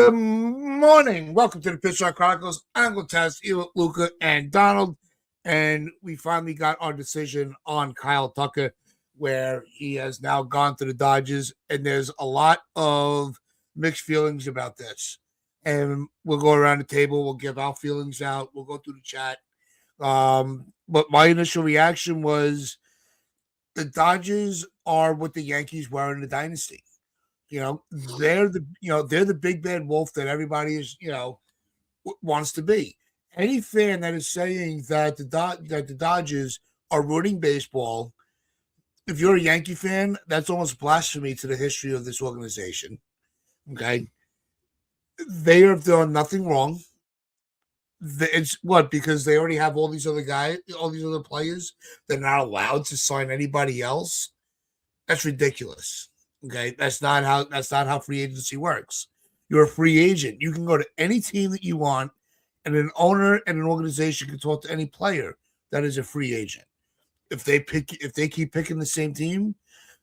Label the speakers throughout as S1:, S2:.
S1: Good morning. Welcome to the Pitch Rock Chronicles. I'm going to test you, Luca, and Donald. And we finally got our decision on Kyle Tucker, where he has now gone to the Dodgers. And there's a lot of mixed feelings about this. And we'll go around the table. We'll give our feelings out. We'll go through the chat. But my initial reaction was the Dodgers are what the Yankees were in the dynasty. They're the big bad wolf that everybody is, wants to be. Any fan that is saying that the Dodgers are ruining baseball, if you're a Yankee fan, that's almost blasphemy to the history of this organization. Okay, they have done nothing wrong. It's what, because they already have all these other guys, all these other players. They're not allowed to sign anybody else. That's ridiculous. Okay, that's not how free agency works. You're a free agent. You can go to any team that you want, and an owner and an organization can talk to any player that is a free agent. If they keep picking the same team,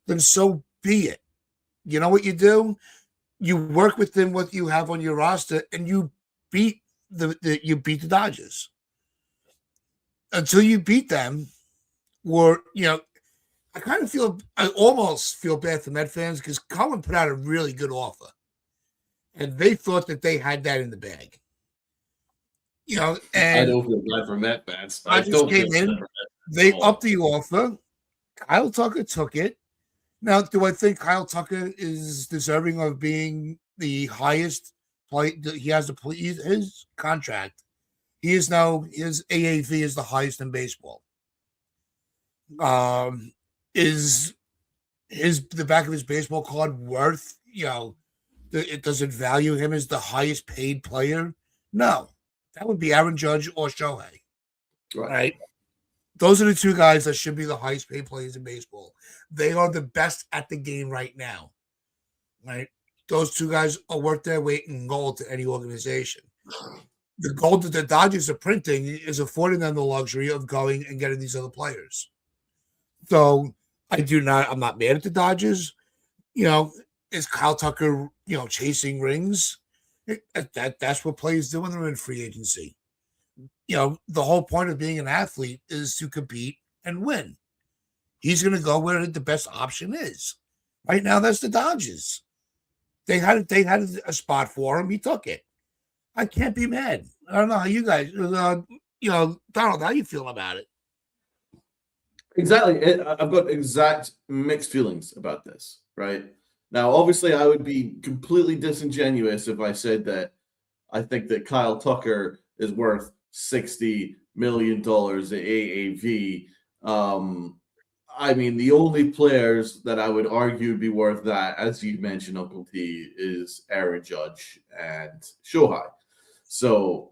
S1: then so be it. You know what you do? You work within what you have on your roster, and you beat the Dodgers. Until you beat them, or I almost feel bad for Met fans because Colin put out a really good offer, and they thought that they had that in the bag. And
S2: I don't feel bad for Met fans.
S1: I just came in. They upped the offer. Kyle Tucker took it. Now, do I think Kyle Tucker is deserving of being the highest play? He has his contract. He is now, his AAV is the highest in baseball. Is the back of his baseball card worth, it doesn't value him as the highest paid player? No, that would be Aaron Judge or Shohei. Right? Those are the two guys that should be the highest paid players in baseball. They are the best at the game right now. Right? Those two guys are worth their weight in gold to any organization. The gold that the Dodgers are printing is affording them the luxury of going and getting these other players. So I'm not mad at the Dodgers. Is Kyle Tucker, chasing rings? That's what players do when they're in free agency. The whole point of being an athlete is to compete and win. He's going to go where the best option is. Right now, that's the Dodgers. They had a spot for him. He took it. I can't be mad. I don't know how you guys, Donald, how you feel about it?
S2: Exactly. I've got exact mixed feelings about this, right? Now, obviously, I would be completely disingenuous if I said that I think that Kyle Tucker is worth $60 million at AAV. I mean, the only players that I would argue would be worth that, as you mentioned, Uncle T, is Aaron Judge and Shohei. So,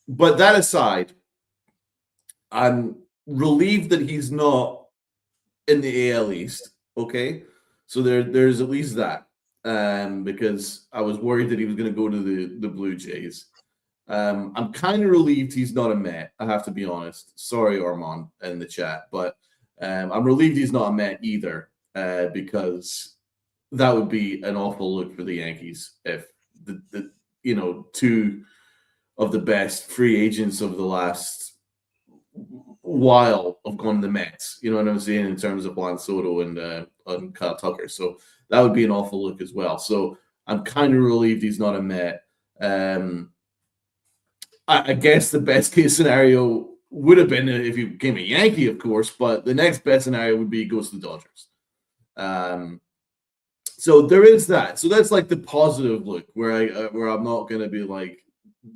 S2: but that aside, I'm relieved that he's not in the AL East. Okay, so there's at least that, because I was worried that he was going to go to the Blue Jays. I'm kind of relieved he's not a Met. I have to be honest. Sorry, Armand, in the chat, but I'm relieved he's not a Met either, because that would be an awful look for the Yankees if the two of the best free agents of the last while have gone to the Mets. You know what I'm saying, in terms of Juan Soto and Kyle Tucker. So that would be an awful look as well. So I'm kind of relieved he's not a Met. I guess the best case scenario would have been if he became a Yankee, of course, but the next best scenario would be he goes to the Dodgers. So there is that. So that's like the positive look where I'm not going to be like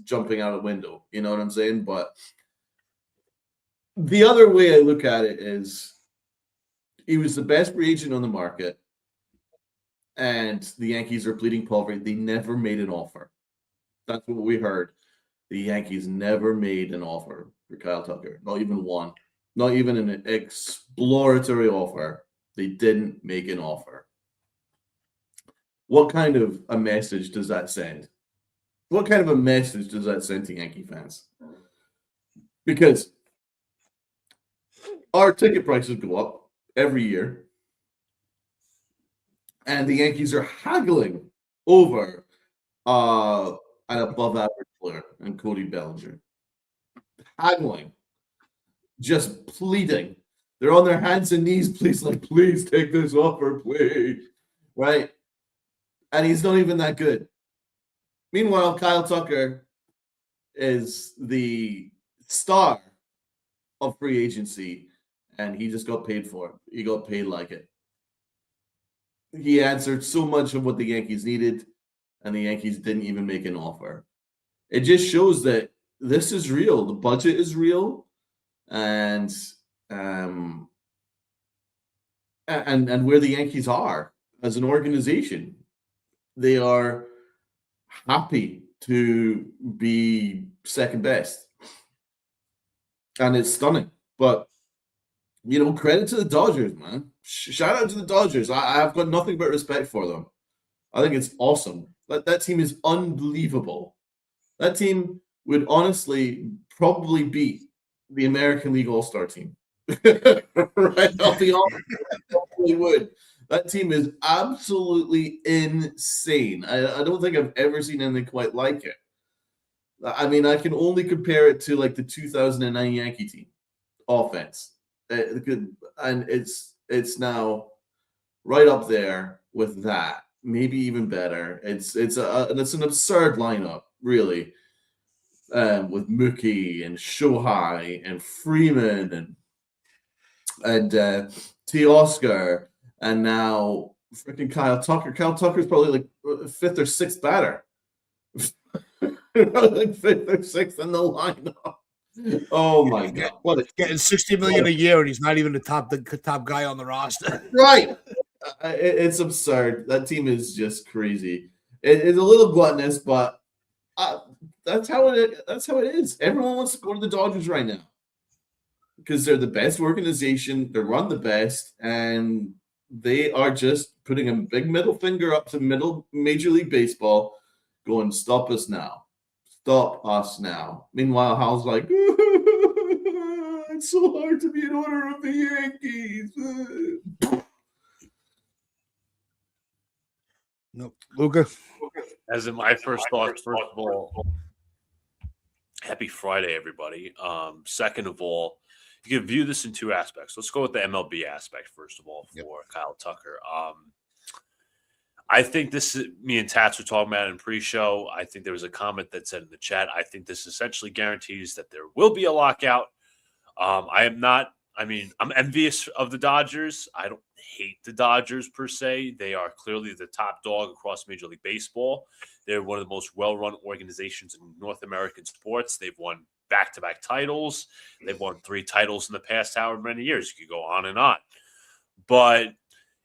S2: jumping out a window. You know what I'm saying? But the other way I look at it is he was the best free agent on the market, and the Yankees are pleading poverty. They never made an offer. That's what we heard. The Yankees never made an offer for Kyle Tucker. Not even one. Not even an exploratory offer. They didn't make an offer. What kind of a message does that send? What kind of a message does that send to Yankee fans? Because our ticket prices go up every year, and the Yankees are haggling over an above average player in Cody Bellinger. Haggling, just pleading. They're on their hands and knees, please take this offer, please. Right? And he's not even that good. Meanwhile, Kyle Tucker is the star of free agency, and he just got paid for it. He got paid like it. He answered so much of what the Yankees needed, and the Yankees didn't even make an offer. It just shows that this is real. The budget is real, and where the Yankees are as an organization, they are happy to be second best, and it's stunning. But credit to the Dodgers, man. Shout out to the Dodgers. I've got nothing but respect for them. I think it's awesome. That team is unbelievable. That team would honestly probably beat the American League All-Star team. Right off the off, probably would. That team is absolutely insane. I don't think I've ever seen anything quite like it. I mean, I can only compare it to like the 2009 Yankee team offense. And it's now right up there with that, maybe even better. It's an absurd lineup, really, with Mookie and Shohei and Freeman and Teoscar, and now freaking Kyle Tucker. Kyle Tucker's probably like fifth or sixth batter, like fifth or sixth in the lineup. Oh my God!
S1: Getting $60 million a year, and he's not even the top guy on the roster.
S2: Right? It's absurd. That team is just crazy. It's a little gluttonous, but that's how it. That's how it is. Everyone wants to go to the Dodgers right now because they're the best organization. They're run the best, and they are just putting a big middle finger up to Major League Baseball, going, "Stop us now! Stop us now!" Meanwhile, Hal's like, "It's so hard to be an owner of the Yankees."
S1: No, Luca.
S3: As in my first thoughts, first of all, happy Friday, everybody. Second of all, you can view this in two aspects. Let's go with the MLB aspect, first of all, for Kyle Tucker. I think this is, me and Tats were talking about it in pre-show. I think there was a comment that said in the chat, I think this essentially guarantees that there will be a lockout. I'm envious of the Dodgers. I don't hate the Dodgers per se. They are clearly the top dog across Major League Baseball. They're one of the most well-run organizations in North American sports. They've won back-to-back titles. They've won 3 titles in the past however many years. You could go on and on. But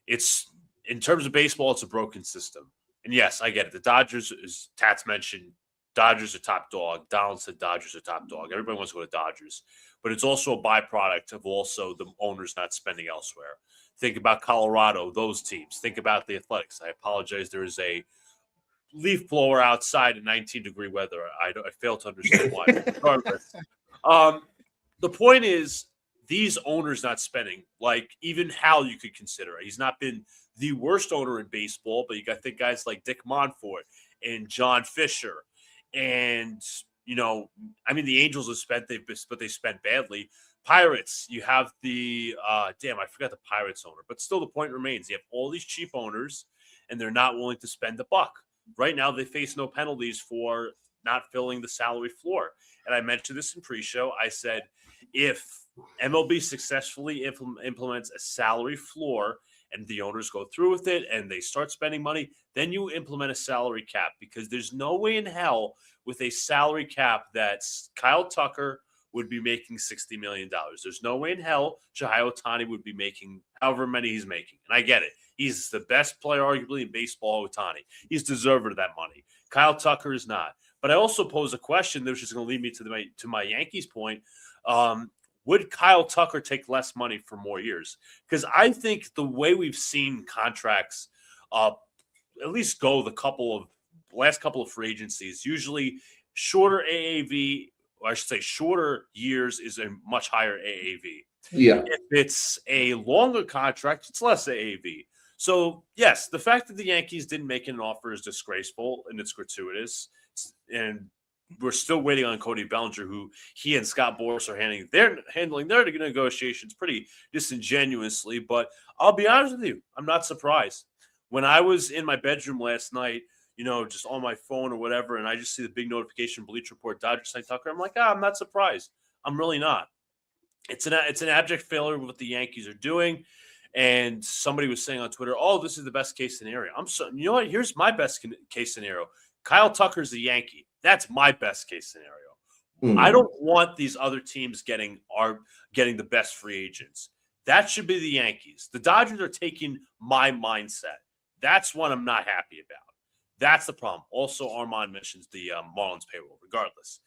S3: it's, in terms of baseball, it's a broken system. And yes, I get it. The Dodgers, as Tats mentioned, Dodgers are top dog. Donald said Dodgers are top dog. Everybody wants to go to Dodgers. But it's also a byproduct of also the owners not spending elsewhere. Think about Colorado, those teams. Think about the Athletics. I apologize. There is a leaf blower outside in 19-degree weather. I fail to understand why. Regardless. The point is, these owners not spending, like even Hal you could consider. He's not been the worst owner in baseball, but you got to think guys like Dick Monfort and John Fisher. And, the Angels have spent, but they spent badly. Pirates, you have the, I forgot the Pirates owner, but still the point remains. You have all these cheap owners, and they're not willing to spend the buck. Right now, they face no penalties for not filling the salary floor. And I mentioned this in pre-show. I said, if MLB successfully implements a salary floor and the owners go through with it and they start spending money, then you implement a salary cap, because there's no way in hell with a salary cap that Kyle Tucker would be making $60 million. There's no way in hell Shohei Ohtani would be making however many he's making. And I get it. He's the best player, arguably, in baseball, Ohtani. He's deserving of that money. Kyle Tucker is not. But I also pose a question, which is going to lead me to my Yankees point. Would Kyle Tucker take less money for more years? Because I think the way we've seen contracts at least go the last couple of free agencies, usually shorter AAV, or I should say shorter years is a much higher AAV.
S2: Yeah.
S3: If it's a longer contract, it's less AAV. So, yes, the fact that the Yankees didn't make an offer is disgraceful and it's gratuitous. And we're still waiting on Cody Bellinger, who he and Scott Boras are handling their negotiations pretty disingenuously. But I'll be honest with you, I'm not surprised. When I was in my bedroom last night, just on my phone or whatever, and I just see the big notification, Bleach Report, Dodgers signed Tucker, I'm like, I'm not surprised. I'm really not. It's an abject failure of what the Yankees are doing. And somebody was saying on Twitter, "Oh, this is the best case scenario." You know what? Here's my best case scenario. Kyle Tucker's a Yankee. That's my best case scenario. I don't want these other teams getting the best free agents. That should be the Yankees. The Dodgers are taking my mindset. That's what I'm not happy about. That's the problem. Also, Armand mentions the Marlins payroll. Regardless,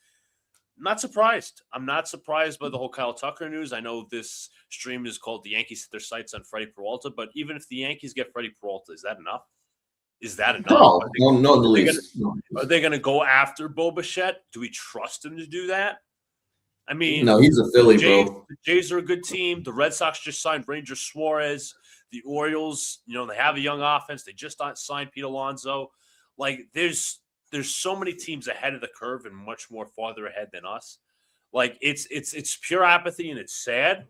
S3: I'm not surprised. I'm not surprised by the whole Kyle Tucker news. I know this stream is called "The Yankees Set Their Sights on Freddie Peralta," but even if the Yankees get Freddie Peralta, is that enough? Is that enough?
S2: No, not the least.
S3: Are they going to go after Bo Bichette? Do we trust them to do that? I mean,
S2: no, he's a Philly, bro.
S3: The Jays are a good team. The Red Sox just signed Ranger Suarez. The Orioles, they have a young offense. They just signed Pete Alonso. Like, there's so many teams ahead of the curve and much more farther ahead than us. Like, it's pure apathy and it's sad.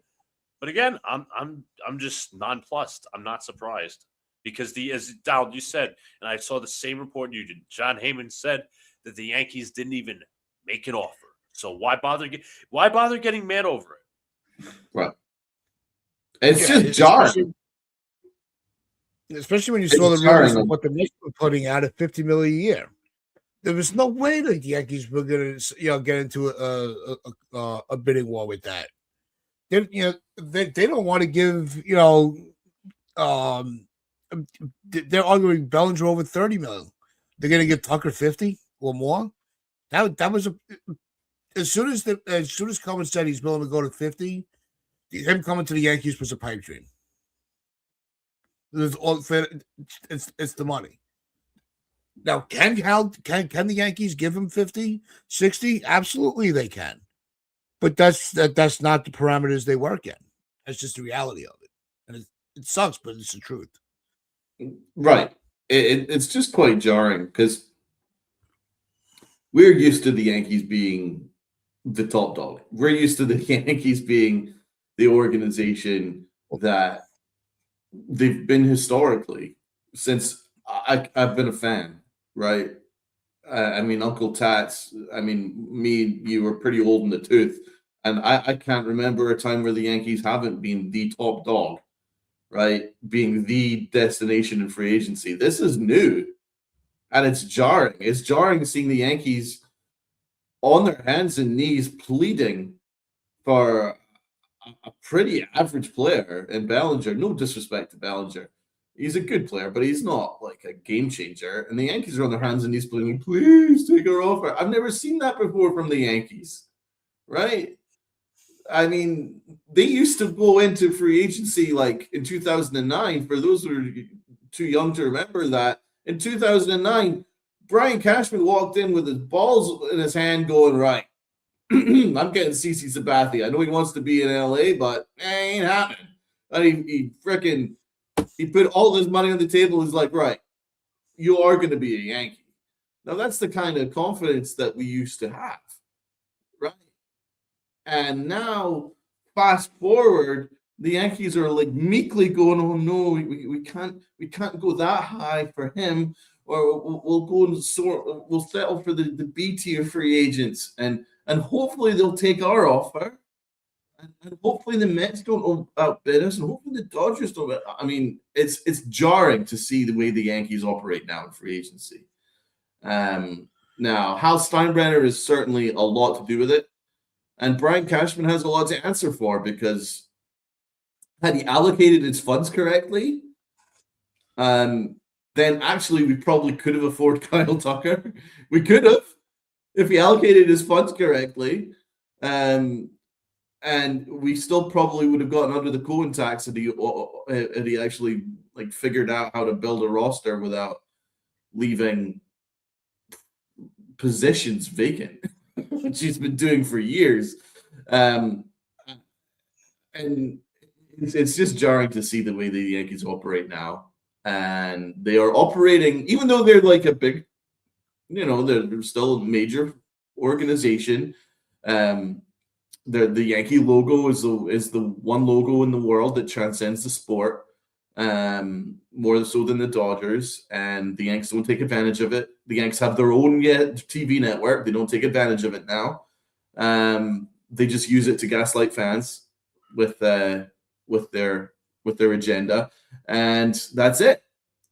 S3: But again, I'm just nonplussed. I'm not surprised. Because as Donald, you said, and I saw the same report you did, John Heyman said that the Yankees didn't even make an offer. So why bother getting mad over it?
S2: Right. It's just jarring.
S1: Especially when you saw the rumors of what the Knicks were putting out at $50 million a year. There was no way the Yankees were going to get into a bidding war with that. They don't want to give they're arguing Bellinger over $30 million. They're going to give Tucker 50 or more. That was as soon as Cohen said he's willing to go to 50, him coming to the Yankees was a pipe dream. It's the money. Now, can the Yankees give him 50, 60? Absolutely, they can. But that's not the parameters they work in. That's just the reality of it, and it sucks, but it's the truth.
S2: Right. It's just quite jarring because we're used to the Yankees being the top dog. We're used to the Yankees being the organization that they've been historically since I've been a fan, right? I mean, Uncle Tats, you were pretty old in the tooth, and I can't remember a time where the Yankees haven't been the top dog. Right, being the destination in free agency. This is new, and it's jarring. It's jarring seeing the Yankees on their hands and knees pleading for a pretty average player in Bellinger. No disrespect to Bellinger. He's a good player, but he's not like a game changer. And the Yankees are on their hands and knees pleading, please take our offer. I've never seen that before from the Yankees, right? I mean, they used to go into free agency like in 2009. For those who are too young to remember that, in 2009, Brian Cashman walked in with his balls in his hand going, right, I'm getting CC Sabathia. I know he wants to be in LA, but ain't happening. And he put all his money on the table. He's like, right, you are going to be a Yankee. Now, that's the kind of confidence that we used to have, right? And now, fast forward, the Yankees are like meekly going, "Oh no, we can't go that high for him, or we'll go and we'll settle for the B tier free agents, and hopefully they'll take our offer, and hopefully the Mets don't outbid us, and hopefully the Dodgers don't." I mean, it's jarring to see the way the Yankees operate now in free agency. Now, Hal Steinbrenner is certainly a lot to do with it. And Brian Cashman has a lot to answer for, because had he allocated his funds correctly, then actually we probably could have afforded Kyle Tucker. We could have, if he allocated his funds correctly. And we still probably would have gotten under the Cohen tax if he actually like figured out how to build a roster without leaving positions vacant. Which he's been doing for years. And it's just jarring to see the way the Yankees operate now. and they are operating, even though they're like a big, they're still a major organization. The Yankee logo is the one logo in the world that transcends the sport, more so than the Dodgers, and the Yankees don't take advantage of it. The Yankees have their own TV network. They don't take advantage of it now. They just use it to gaslight fans with their agenda, and that's it.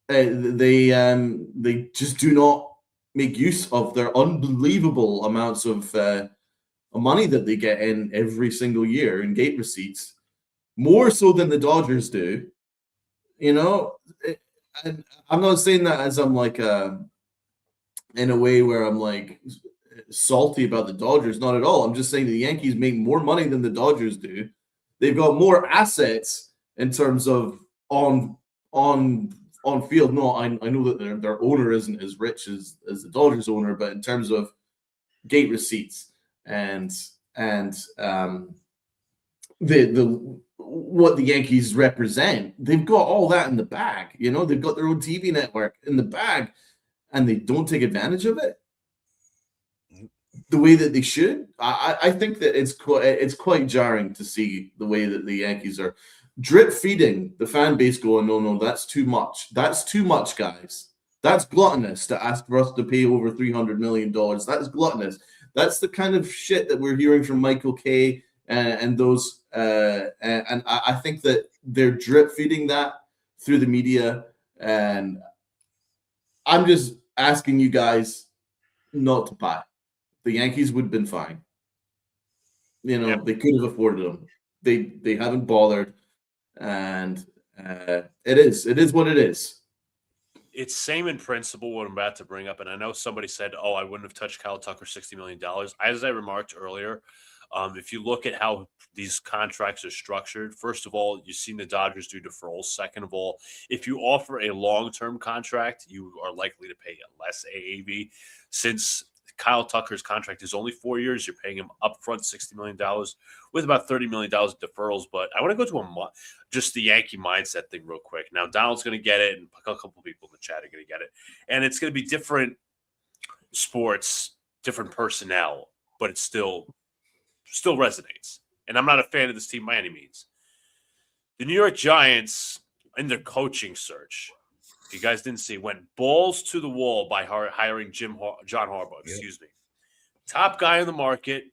S2: They just do not make use of their unbelievable amounts of money that they get in every single year in gate receipts, more so than the Dodgers do. And I'm not saying that as I'm like in a way where I'm like salty about the Dodgers. Not at all. I'm just saying the Yankees make more money than the Dodgers do. They've got more assets in terms of on field. No, I know that their owner isn't as rich as the Dodgers owner, but in terms of gate receipts and the what the Yankees represent, they've got all that in the bag. They've got their own TV network in the bag, and they don't take advantage of it the way that they should. I think that it's quite jarring to see the way that the Yankees are drip feeding the fan base, going, no, that's too much. That's too much, guys. That's gluttonous to ask for us to pay over $300 million. That's gluttonous. That's the kind of shit that we're hearing from Michael Kay and those. And I think that they're drip feeding that through the media. And I'm just asking you guys not to buy. The Yankees would have been fine. They could have afforded them. They haven't bothered. And it is what it is.
S3: It's same in principle what I'm about to bring up. And I know somebody said, oh, I wouldn't have touched Kyle Tucker $60 million. As I remarked earlier, if you look at how these contracts are structured, first of all, you've seen the Dodgers do deferrals. Second of all, if you offer a long-term contract, you are likely to pay less AAV. Since Kyle Tucker's contract is only 4 years, you're paying him upfront $60 million with about $30 million of deferrals. But I want to go to just the Yankee mindset thing real quick. Now, Donald's going to get it, and a couple people in the chat are going to get it. And it's going to be different sports, different personnel, but it still resonates. And I'm not a fan of this team by any means. The New York Giants, in their coaching search, if you guys didn't see, went balls to the wall by hiring John Harbaugh. Excuse me. Top guy in the market,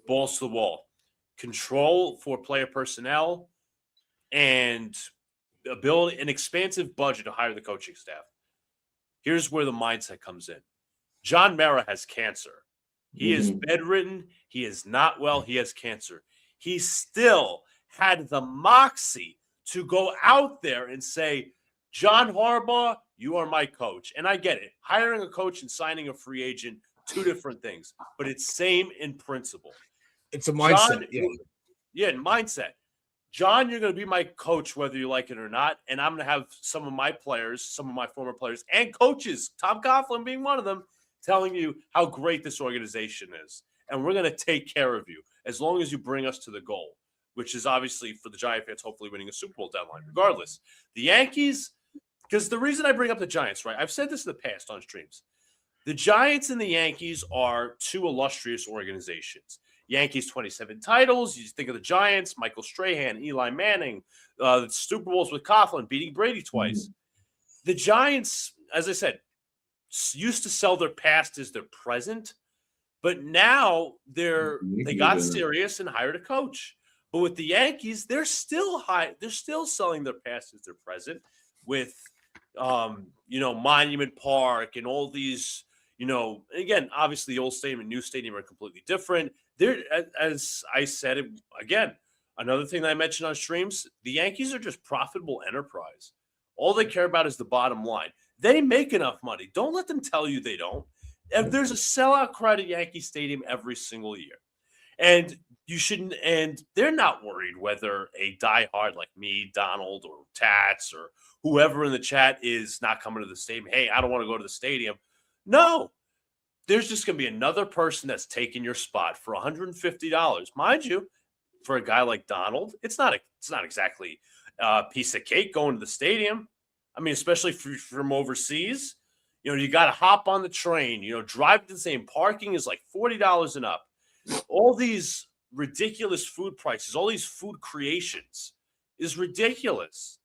S3: balls to the wall. Control for player personnel and ability, an expansive budget to hire the coaching staff. Here's where the mindset comes in. John Mara has cancer. He is bedridden. He is not well. He has cancer. He still had the moxie to go out there and say, John Harbaugh, you are my coach. And I get it. Hiring a coach and signing a free agent, two different things. But it's same in principle.
S1: It's a mindset.
S3: John, mindset. John, you're going to be my coach whether you like it or not. And I'm going to have some of my players, some of my former players, and coaches, Tom Coughlin being one of them, telling you how great this organization is. And we're going to take care of you as long as you bring us to the goal, which is obviously for the Giant fans, hopefully winning a Super Bowl deadline. Regardless, the Yankees, because the reason I bring up the Giants, right? I've said this in the past on streams. The Giants and the Yankees are two illustrious organizations. Yankees 27 titles. You think of the Giants, Michael Strahan, Eli Manning, the Super Bowls with Coughlin, beating Brady twice. The Giants, as I said, used to sell their past as their present, but now they got serious and hired a coach. But with the Yankees, they're still selling their past as their present with Monument Park and all these, again, obviously the old stadium and new stadium are completely different. They're, as I said it again, another thing that I mentioned on streams, the Yankees are just profitable enterprise. All they care about is the bottom line. They make enough money. Don't let them tell you they don't. If there's a sellout crowd at Yankee Stadium every single year. And you shouldn't, and they're not worried whether a diehard like me, Donald, or Tats, or whoever in the chat is not coming to the stadium. Hey, I don't want to go to the stadium. No, there's just going to be another person that's taking your spot for $150. Mind you, for a guy like Donald, it's not exactly a piece of cake going to the stadium. I mean, especially from overseas. You got to hop on the train. Drive to the same. Parking is like $40 and up. All these ridiculous food prices, all these food creations is ridiculous.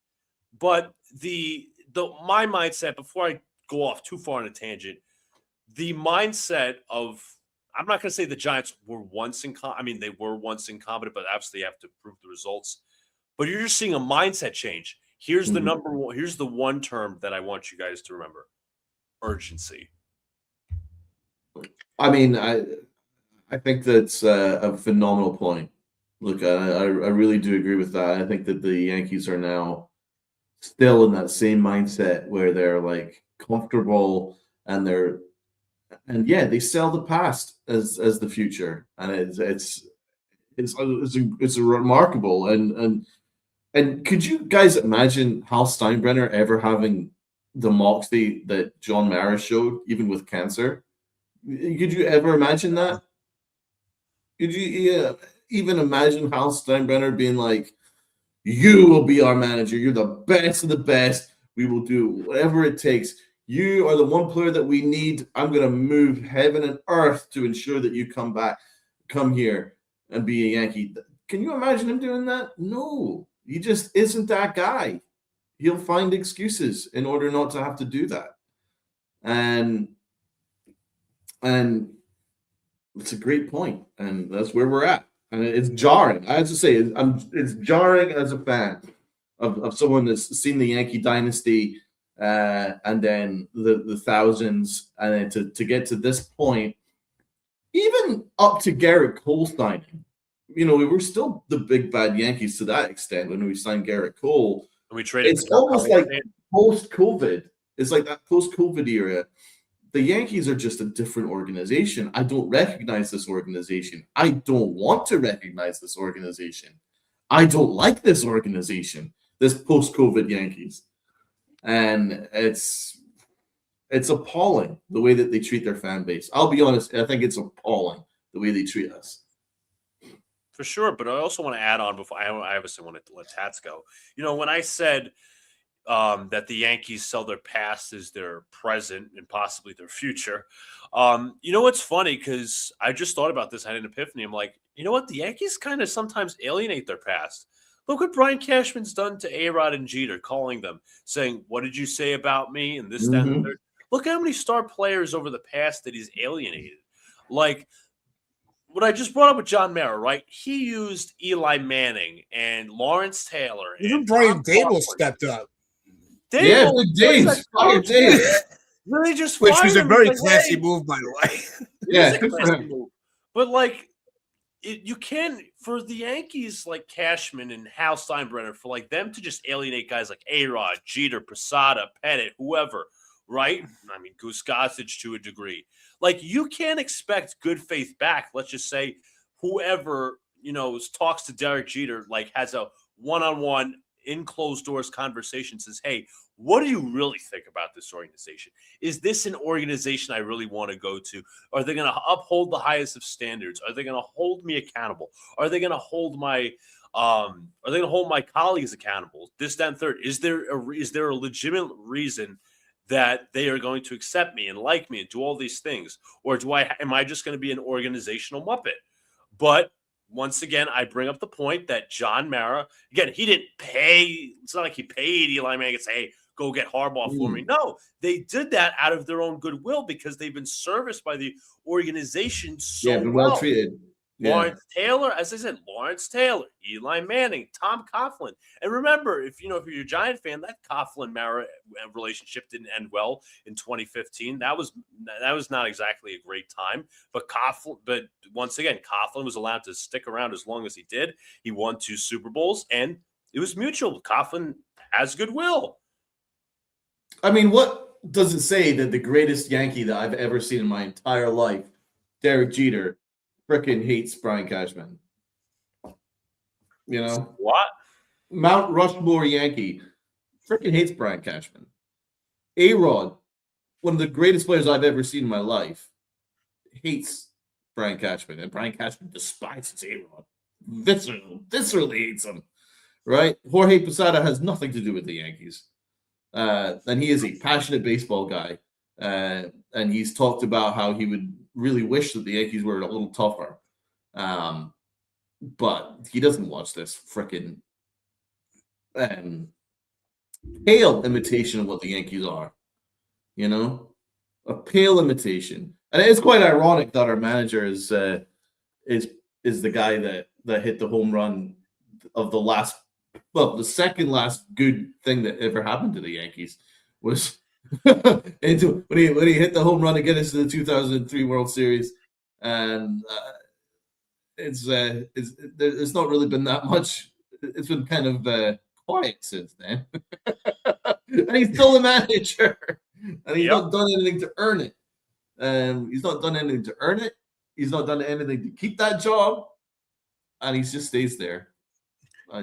S3: But my mindset, before I go off too far on a tangent, the mindset of, I'm not going to say the Giants were once they were once incompetent, but obviously you have to prove the results. But you're just seeing a mindset change. Here's the number one. Here's the one term that I want you guys to remember: urgency.
S2: I mean, I think that's a phenomenal point. Look, I really do agree with that. I think that the Yankees are now still in that same mindset where they're like comfortable and they sell the past as the future, and it's remarkable. And could you guys imagine Hal Steinbrenner ever having the moxie that John Mara showed, even with cancer? Could you ever imagine that? Could you even imagine Hal Steinbrenner being like, "You will be our manager. You're the best of the best. We will do whatever it takes. You are the one player that we need. I'm going to move heaven and earth to ensure that you come here and be a Yankee." Can you imagine him doing that? No, he just isn't that guy. He'll find excuses in order not to have to do that. And it's a great point, and that's where we're at. And it's jarring. I have to say, it's jarring as a fan of someone that's seen the Yankee dynasty and then the thousands, and then to get to this point, even up to Garrett Cole signing. We were still the big bad Yankees to that extent when we signed Garrett Cole.
S3: And we traded.
S2: It's almost like post-COVID. It's like that post-COVID era. The Yankees are just a different organization. I don't recognize this organization. I don't want to recognize this organization. I don't like this organization, this post-COVID Yankees. And it's appalling the way that they treat their fan base. I'll be honest, I think it's appalling the way they treat us.
S3: For sure, but I also want to add on before I obviously want to let Tats go. When I said that the Yankees sell their past as their present and possibly their future. What's funny, because I just thought about this. I had an epiphany. I'm like, you know what? The Yankees kind of sometimes alienate their past. Look what Brian Cashman's done to A-Rod and Jeter, calling them, saying, "What did you say about me?" And this, that, and the third. Look how many star players over the past that he's alienated. Like what I just brought up with John Mara, right? He used Eli Manning and Lawrence Taylor.
S1: Even Brian Dable stepped up.
S2: Yeah, Big James.
S3: Really just
S1: which was a very classy
S3: hey.
S1: move, by the way.
S2: Yeah, good for him.
S3: Move. But like, you can, for the Yankees, like Cashman and Hal Steinbrenner, for like them to just alienate guys like A-Rod, Jeter, Posada, Pettit, whoever, right? I mean, Goose Gossage to a degree. Like, you can't expect good faith back. Let's just say whoever, talks to Derek Jeter, like has a one-on-one in closed doors conversation, says, "Hey, what do you really think about this organization? Is this an organization I really want to go to? Are they going to uphold the highest of standards? Are they going to hold me accountable? Are they going to hold my colleagues accountable? This, that, and third. Is there a legitimate reason that they are going to accept me and like me and do all these things? Or am I just going to be an organizational muppet?" But once again, I bring up the point that John Mara, again, he didn't pay. It's not like he paid Eli Manning and say, "Hey, go get Harbaugh for me." No, they did that out of their own goodwill because they've been serviced by the organization so
S2: well treated. Yeah.
S3: Lawrence Taylor, as I said, Lawrence Taylor, Eli Manning, Tom Coughlin. And remember, if you're a Giant fan, that Coughlin-Mara relationship didn't end well in 2015. That was not exactly a great time. But once again, Coughlin was allowed to stick around as long as he did. He won 2 Super Bowls, and it was mutual. Coughlin has goodwill.
S2: I mean, what does it say that the greatest Yankee that I've ever seen in my entire life, Derek Jeter, frickin' hates Brian Cashman?
S3: What?
S2: Mount Rushmore Yankee frickin' hates Brian Cashman. A-Rod, one of the greatest players I've ever seen in my life, hates Brian Cashman, and Brian Cashman despises A-Rod. Viscerally hates him. Right? Jorge Posada has nothing to do with the Yankees. And he is a passionate baseball guy. And he's talked about how he would really wish that the Yankees were a little tougher. But he doesn't watch this freaking pale imitation of what the Yankees are. You know, a pale imitation. And it's quite ironic that our manager is the guy that hit the home run of the second last good thing that ever happened to the Yankees was when he hit the home run to get us to the 2003 World Series, and it's not really been that much. It's been kind of quiet since then, and he's still the manager, and he's not done anything to earn it. He's not done anything to earn it. He's not done anything to keep that job, and he just stays there.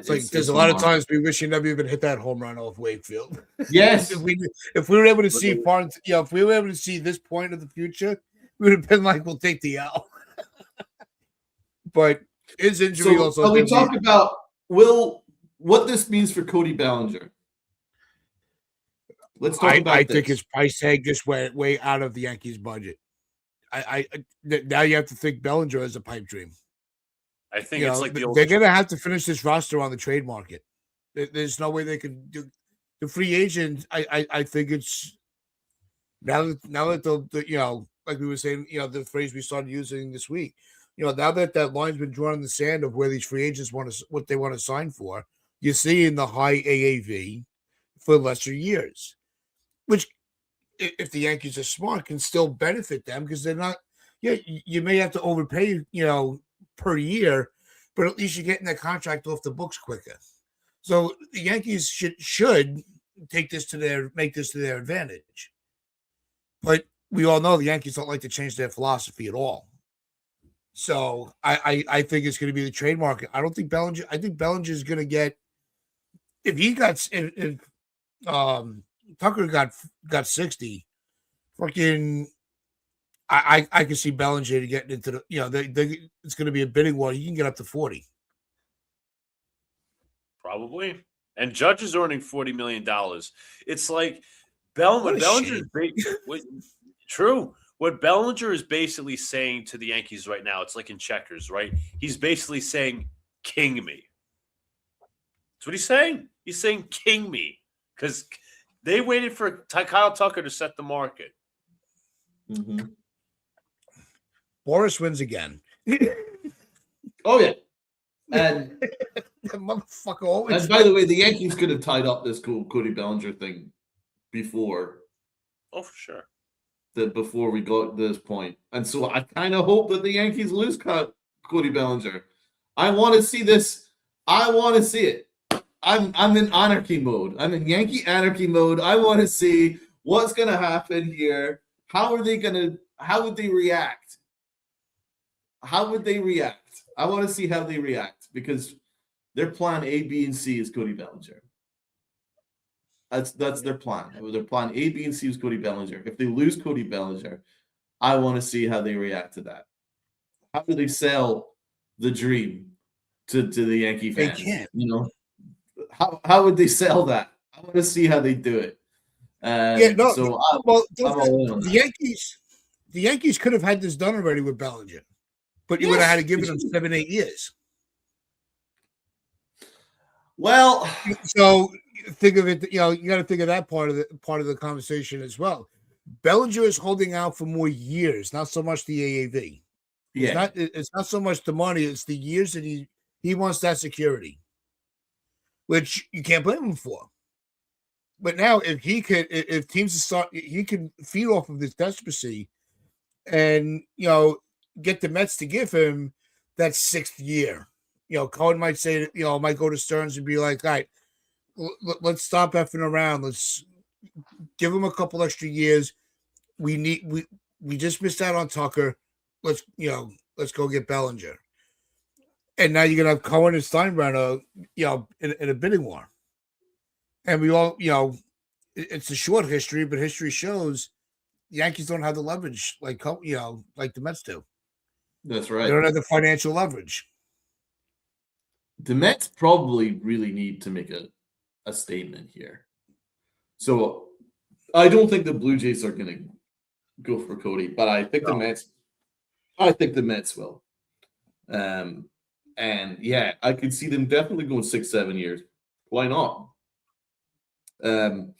S1: There's a lot of times we wish you never even hit that home run off Wakefield.
S2: Yes,
S1: if we were able to see if we were able to see this point of the future, we would have been like, we'll take the L. But his injury also.
S2: So we talk about what this means for Cody Bellinger. Let's talk about.
S1: I think his price tag just went way out of the Yankees' budget. Now you have to think Bellinger as a pipe dream.
S3: I think it's like
S1: they're going to have to finish this roster on the trade market. There's no way they can do the free agent. I think it's now that the like we were saying, the phrase we started using this week. Now that line's been drawn in the sand of where these free agents what they want to sign for, you're seeing the high AAV for lesser years, which if the Yankees are smart can still benefit them because they're not. Yeah, you may have to overpay, per year, but at least you're getting that contract off the books quicker. So the Yankees should make this to their advantage. But we all know the Yankees don't like to change their philosophy at all. So I think it's going to be the trade market. I don't think Bellinger. I think Bellinger is going to get if Tucker got 60, fucking. I can see Bellinger getting into the, it's going to be a bidding war. You can get up to 40.
S3: Probably. And Judge is earning $40 million. It's like Bellinger. True. What Bellinger is basically saying to the Yankees right now, it's like in checkers, right? He's basically saying, king me. That's what he's saying. He's saying, king me. Because they waited for Kyle Tucker to set the market.
S2: Mm-hmm.
S1: Boris wins again.
S2: Oh, yeah. And
S1: that motherfucker always.
S2: And by the way, the Yankees could have tied up this Cody Bellinger thing before.
S3: Oh, for sure.
S2: Before we got to this point. And so I kind of hope that the Yankees lose Cody Bellinger. I want to see this. I want to see it. I'm in anarchy mode. I'm in Yankee anarchy mode. I want to see what's going to happen here. How would they react? How would they react? I want to see how they react because their plan A, B, and C is Cody Bellinger. That's their plan. Their plan A, B, and C is Cody Bellinger. If they lose Cody Bellinger, I want to see how they react to that. How do they sell the dream to the Yankee fans?
S1: They can't.
S2: How would they sell that? I want to see how they do it.
S1: The Yankees could have had this done already with Bellinger, but you would have had to give them 7-8 years.
S2: Well,
S1: so think of it. You got to think of that part of the conversation as well. Bellinger is holding out for more years, not so much the AAV.
S2: Yeah,
S1: it's not so much the money; it's the years that he wants that security, which you can't blame him for. But now, if teams start, he can feed off of this desperacy, and get the Mets to give him that 6th year. Cohen might say, might go to Stearns and be like, all right, let's stop effing around. Let's give him a couple extra years. We just missed out on Tucker. Let's go get Bellinger. And now you're gonna have Cohen and Steinbrenner, in a bidding war. And we all, it's a short history, but history shows the Yankees don't have the leverage like the Mets do.
S2: That's right.
S1: They don't have the financial leverage.
S2: The Mets probably really need to make a statement here. So I don't think the Blue Jays are going to go for Cody, but I think the Mets will. And yeah, I could see them definitely going 6-7 years. Why not? And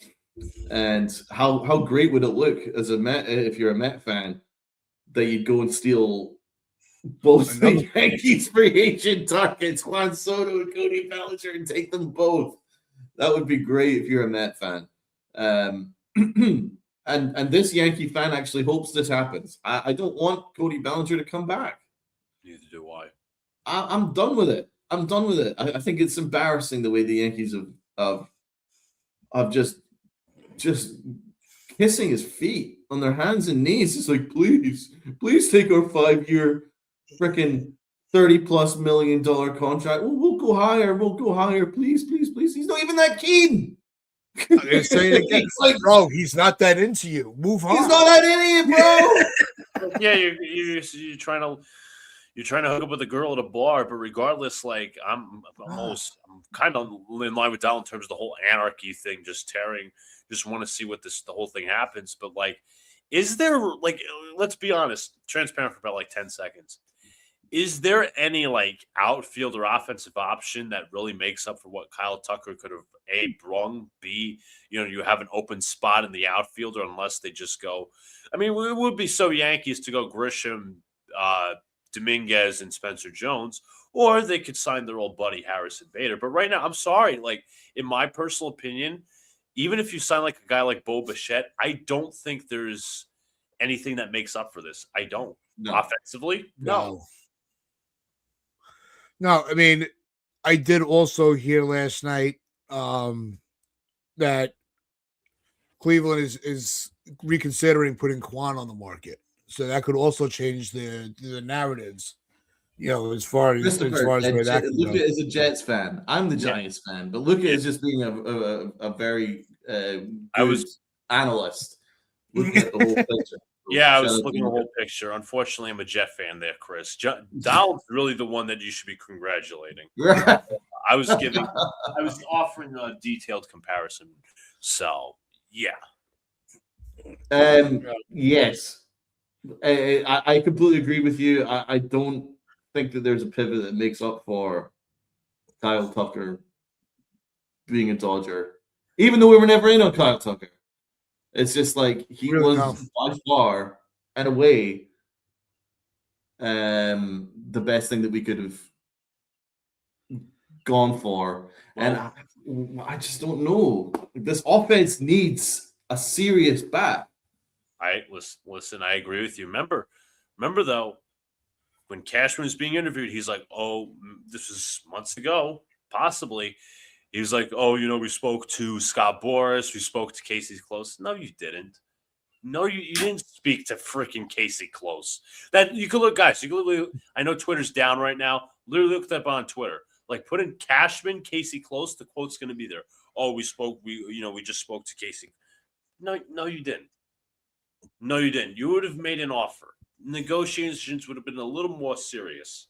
S2: how great would it look as a Met, if you're a Met fan, that you'd go and steal both the Yankees free agent targets, Juan Soto and Cody Bellinger, and take them both. That would be great if you're a Met fan. And this Yankee fan actually hopes this happens. I don't want Cody Bellinger to come back.
S3: Neither do I.
S2: I'm done with it. I think it's embarrassing the way the Yankees have just kissing his feet on their hands and knees. It's like, please take our 5-year freaking $30+ million contract. We'll go higher. Please. He's not even that keen.
S1: I'm gonna say it again. It's like, bro, he's not that into you. Move on.
S2: He's not that into you, bro.
S3: Yeah, you're trying to hook up with a girl at a bar, but regardless, like I'm kind of in line with Dal in terms of the whole anarchy thing, just want to see what the whole thing happens. But like, is there, like, let's be honest, transparent for about like 10 seconds. Is there any like outfield or offensive option that really makes up for what Kyle Tucker could have A, brung, B, you have an open spot in the outfielder unless they just go, I mean, it would be so Yankees to go Grisham, Dominguez, and Spencer Jones, or they could sign their old buddy Harrison Bader. But right now, I'm sorry, like in my personal opinion, even if you sign like a guy like Bo Bichette, I don't think there's anything that makes up for this. I don't. No. Offensively, no.
S1: No, I mean, I did also hear last night that Cleveland is reconsidering putting Kwan on the market, so that could also change the narratives. As far as where that can
S2: Luka is a Jets fan. I'm the Giants fan, but Luka is just being a very good analyst looking at the whole picture.
S3: Yeah, I was looking at the whole picture. Unfortunately, I'm a Jet fan there, Chris. Donald's really the one that you should be congratulating. I was offering a detailed comparison. So, yeah.
S2: Yes. I completely agree with you. I don't think that there's a pivot that makes up for Kyle Tucker being a Dodger. Even though we were never in on Kyle Tucker. It's just like he was by far and away the best thing that we could have gone for. And I just don't know. This offense needs a serious bat.
S3: Listen, I agree with you. Remember though, when Cashman was being interviewed, he's like, oh, this was months ago, possibly. He was like, oh, we spoke to Scott Boras. We spoke to Casey Close. No, you didn't. No, you didn't speak to freaking Casey Close. That you could look, guys. You could literally, I know Twitter's down right now. Literally look that up on Twitter. Like put in Cashman, Casey Close. The quote's going to be there. Oh, we just spoke to Casey. No, you didn't. No, you didn't. You would have made an offer. Negotiations would have been a little more serious.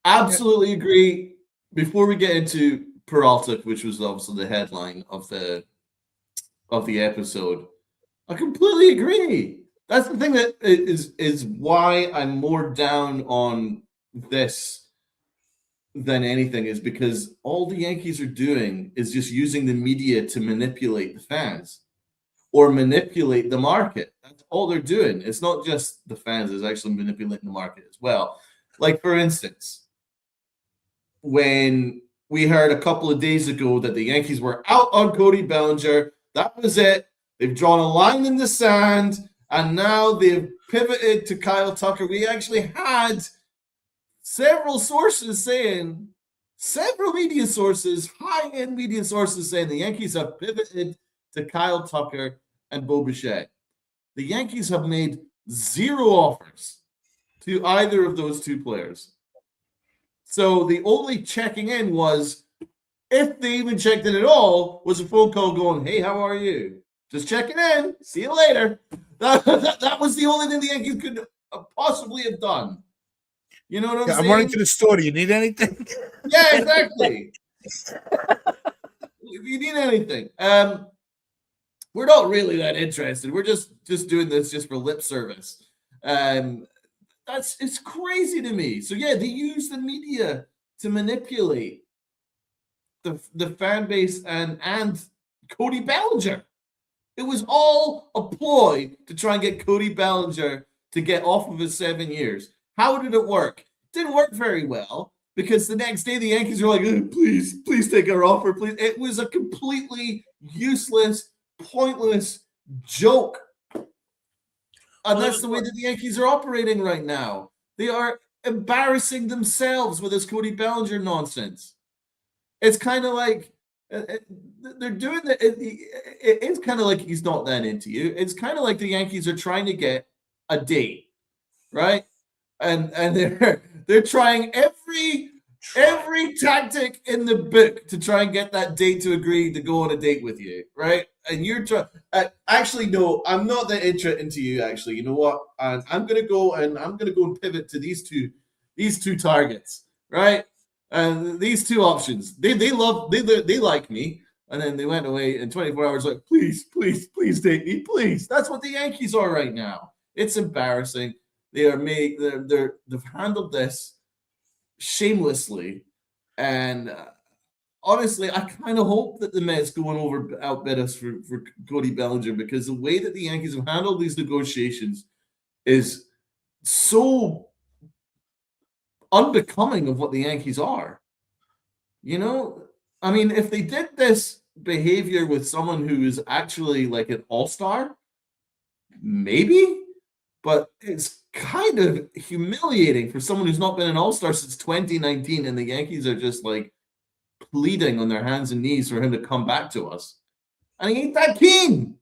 S2: Absolutely agree. Before we get into Peralta, which was obviously the headline of the episode, I completely agree. That's the thing that is why I'm more down on this than anything, is because all the Yankees are doing is just using the media to manipulate the fans or manipulate the market. That's all they're doing. It's not just the fans, it's actually manipulating the market as well. Like, for instance, when we heard a couple of days ago that the Yankees were out on Cody Bellinger, that was it. They've drawn a line in the sand, and now they've pivoted to Kyle Tucker. We actually had several media sources, high-end media sources saying the Yankees have pivoted to Kyle Tucker and Bo Bichette. The Yankees have made 0 offers to either of those two players. So the only checking in was, if they even checked in at all, was a phone call going, hey, how are you? Just checking in. See you later. That was the only thing the Yankees could possibly have done. You know what I'm saying?
S1: I'm running to the store. Do you need anything?
S2: Yeah, exactly. if you need anything, we're not really that interested. We're just doing this just for lip service. It's crazy to me. So yeah, they use the media to manipulate the fan base and Cody Bellinger. It was all a ploy to try and get Cody Bellinger to get off of his 7 years. How did it work? It didn't work very well because the next day the Yankees were like, please take our offer, please. It was a completely useless, pointless joke. And that's the way that the Yankees are operating right now. They are embarrassing themselves with this Cody Bellinger nonsense. It's kind of like they're doing that. It's kind of like he's not that into you. It's kind of like the Yankees are trying to get a date, right? And they're trying every tactic in the book to try and get that date to agree to go on a date with you, right? And you're trying. Actually, no, I'm not that interested into you. Actually, you know what? I'm gonna go and pivot to these two targets, right? And these two options, they like me, and then they went away in 24 hours. Like, please date me, please. That's what the Yankees are right now. It's embarrassing. They've handled this shamelessly, and honestly, I kind of hope that the Mets go and outbid us for Cody Bellinger, because the way that the Yankees have handled these negotiations is so unbecoming of what the Yankees are. You know, I mean, if they did this behavior with someone who is actually like an all-star, maybe, but it's kind of humiliating for someone who's not been an all-star since 2019, and the Yankees are just like pleading on their hands and knees for him to come back to us. And he ain't that keen.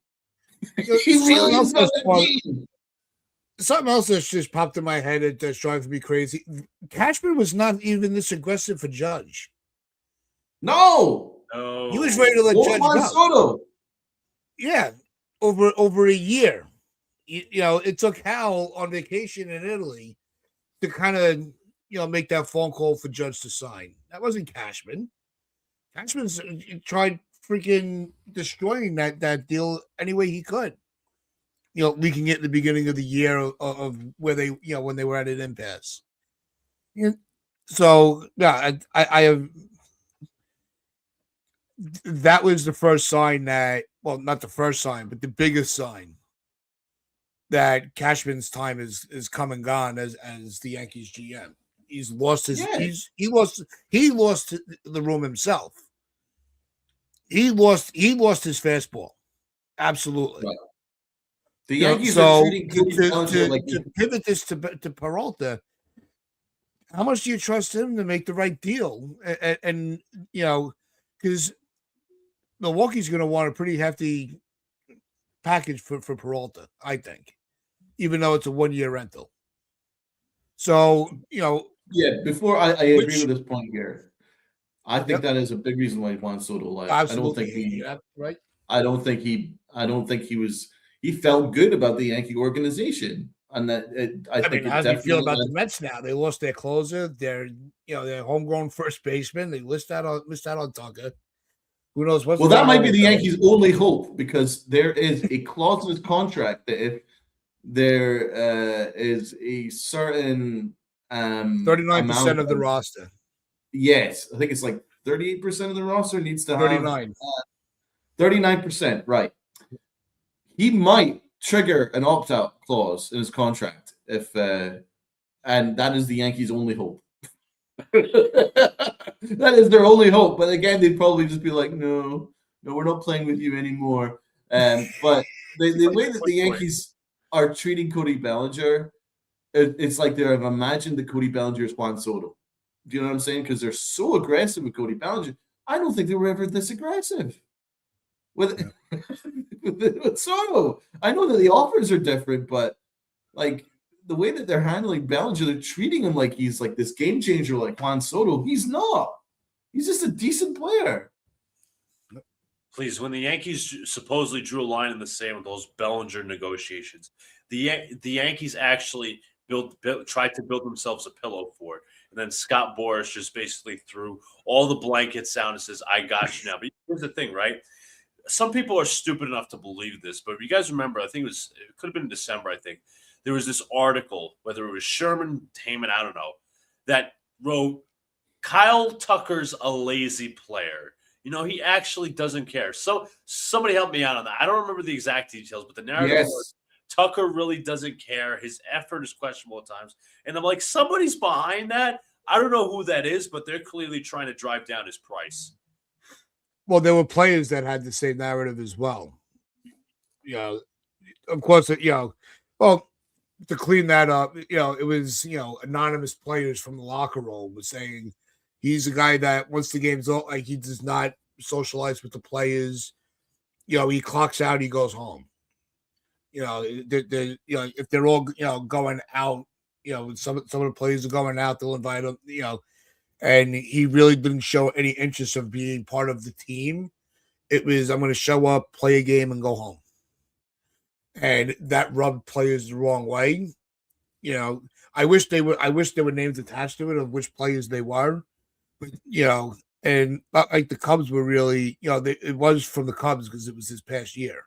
S2: He really is not that keen.
S1: Something else that's just popped in my head that's driving me crazy. Cashman was not even this aggressive for Judge.
S2: No.
S1: He was ready to let Judge go.
S2: Soto.
S1: Yeah, over a year. You know, it took Hal on vacation in Italy to kind of, make that phone call for Judge to sign. That wasn't Cashman. Cashman's tried freaking destroying that deal any way he could. Leaking it in the beginning of the year of where they, when they were at an impasse. So, yeah, I have. That was the first sign not the first sign, but the biggest sign that Cashman's time is come and gone as the Yankees GM. He's lost his. He lost the room himself. He lost his fastball. Absolutely.
S2: Right. The Yankees are treating
S1: to pivot this to Peralta. How much do you trust him to make the right deal? And because Milwaukee's going to want a pretty hefty package for Peralta, I think, even though it's a 1-year rental. So
S2: Before I agree with this point here, I think that is a big reason why Juan Soto left.
S1: Absolutely.
S2: I don't think he was. He felt good about the Yankee organization, and that
S1: how do you feel about the Mets now? They lost their closer, their homegrown first baseman. They missed out on Tucker. Who knows what's
S2: that might be the Yankees' only hope, because there is a clause in his contract that if there is a certain
S1: 39% of the roster.
S2: Yes, I think it's like 38% of the roster needs to
S1: 39.
S2: have 39%, right? He might trigger an opt-out clause in his contract and that is the Yankees' only hope. That is their only hope. But again, they'd probably just be like, no, we're not playing with you anymore. But the way that the Yankees are treating Cody Bellinger, it's like they have imagined that Cody Bellinger is Juan Soto. Do you know what I'm saying? Because they're so aggressive with Cody Bellinger. I don't think they were ever this aggressive with Soto. I know that the offers are different, but like the way that they're handling Bellinger, they're treating him like he's like this game changer, like Juan Soto. He's not. He's just a decent player.
S3: Please, when the Yankees supposedly drew a line in the sand with those Bellinger negotiations, the Yankees actually tried to build themselves a pillow for it. And then Scott Boras just basically threw all the blankets down and says, I got you now. But here's the thing, right? Some people are stupid enough to believe this, but if you guys remember, I think it could have been in December, I think. There was this article, whether it was Sherman Heyman, I don't know, that wrote, Kyle Tucker's a lazy player. He actually doesn't care. So somebody help me out on that. I don't remember the exact details, but the narrative was Tucker really doesn't care. His effort is questionable at times. And I'm like, somebody's behind that. I don't know who that is, but they're clearly trying to drive down his price.
S1: Well, there were players that had the same narrative as well. Of course, well, to clean that up, it was, anonymous players from the locker room was saying he's a guy that once the game's over, like he does not socialize with the players. He clocks out, he goes home. If they're all, going out, some of the players are going out, they'll invite him, and he really didn't show any interest of being part of the team. It was, I'm going to show up, play a game, and go home. And that rubbed players the wrong way. I wish there were names attached to it of which players they were. But, and not like the Cubs were really, it was from the Cubs because it was his past year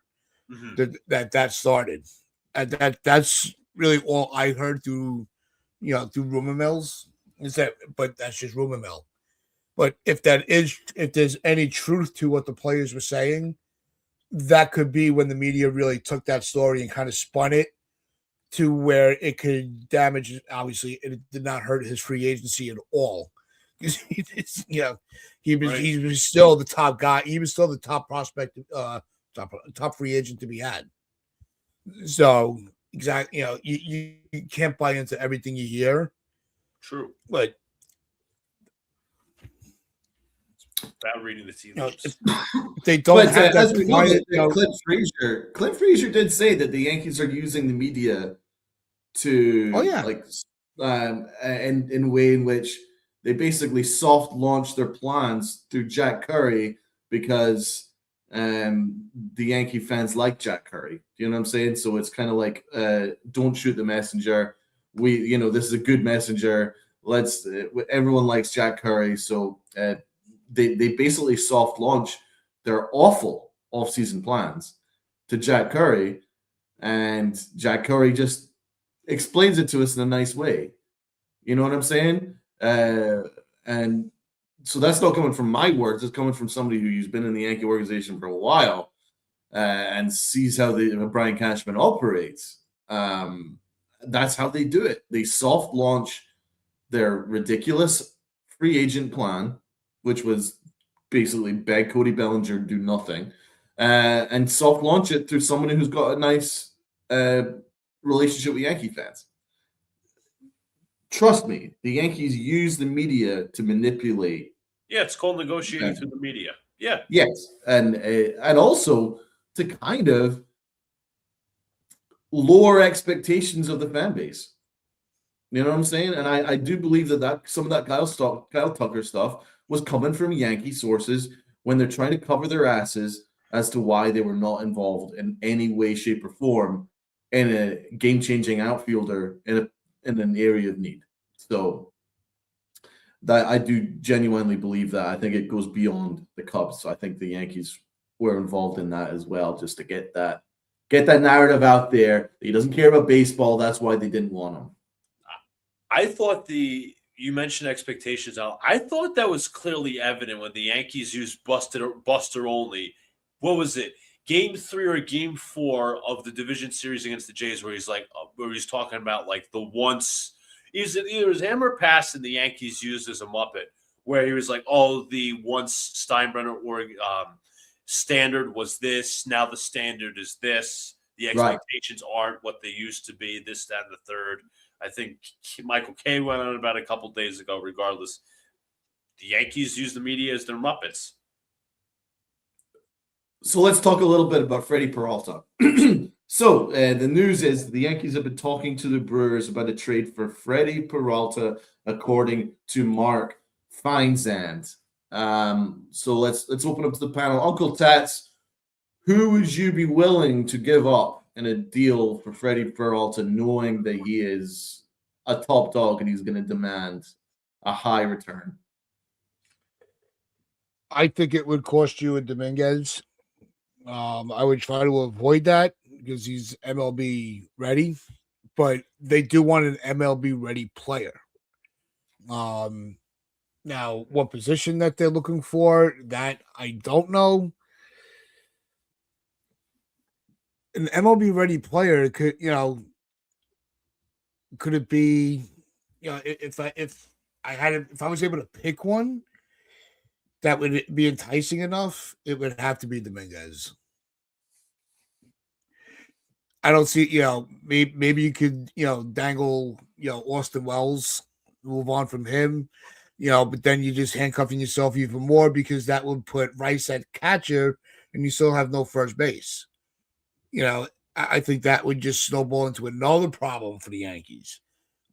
S1: that started. And that's really all I heard through rumor mills. But that's just rumor mill. But if there's any truth to what the players were saying, that could be when the media really took that story and kind of spun it to where it could damage. Obviously, it did not hurt his free agency at all. He was still the top guy. He was still the top prospect, top free agent to be had. So exactly, you can't buy into everything you hear.
S3: True,
S1: but
S3: about reading the tea leaves.
S1: They don't have that.
S2: As we know, Clint Frazier did say that the Yankees are using the media to and in a way in which they basically soft launch their plans through Jack Curry because the Yankee fans like Jack Curry. Do you know what I'm saying? So it's kind of like don't shoot the messenger. This is a good messenger. Everyone likes Jack Curry, so they basically soft launch their awful off-season plans to Jack Curry, and Jack Curry just explains it to us in a nice way. You know what I'm saying? And so that's not coming from my words. It's coming from somebody who's been in the Yankee organization for a while and sees how Brian Cashman operates. That's how they do it. They soft launch their ridiculous free agent plan, which was basically beg Cody Bellinger, do nothing, and soft launch it through somebody who's got a nice relationship with Yankee fans. Trust me, the Yankees use the media to manipulate.
S3: Yeah, it's called negotiating through the media. Yeah.
S2: Yes, and also to kind of lower expectations of the fan base. You know what I'm saying? And I do believe that some of that Kyle Tucker stuff was coming from Yankee sources when they're trying to cover their asses as to why they were not involved in any way, shape, or form in a game-changing outfielder in an area of need. So that I do genuinely believe that. I think it goes beyond the Cubs. I think the Yankees were involved in that as well, just to get that narrative out there that he doesn't care about baseball. That's why they didn't want him.
S3: I thought you mentioned expectations. I thought that was clearly evident when the Yankees used Buster Olney. What was it? Game 3 or Game 4 of the division series against the Jays, where he's talking about like the once. Either it was him or Paston the Yankees used as a Muppet, where he was like, "Oh, the once Steinbrenner standard was this. Now the standard is this. The expectations aren't what they used to be. This, that, and the third." I think Michael Kay went on about a couple days ago. Regardless, the Yankees use the media as their Muppets.
S2: So let's talk a little bit about Freddie Peralta. So the news is the Yankees have been talking to the Brewers about a trade for Freddie Peralta, according to Mark Feinsand. So let's open up to the panel. Uncle Tats, who would you be willing to give up in a deal for Freddie Peralta, knowing that he is a top dog and he's going to demand a high return?
S1: I think it would cost you a Dominguez. I would try to avoid that because he's MLB ready, but they do want an MLB ready player. Now, what position that they're looking for, that I don't know. An MLB ready player could, could it be, if I was able to pick one that would be enticing enough, it would have to be Dominguez. I don't see, maybe you could, dangle, Austin Wells, move on from him, but then you're just handcuffing yourself even more because that would put Rice at catcher and you still have no first base. I think that would just snowball into another problem for the Yankees.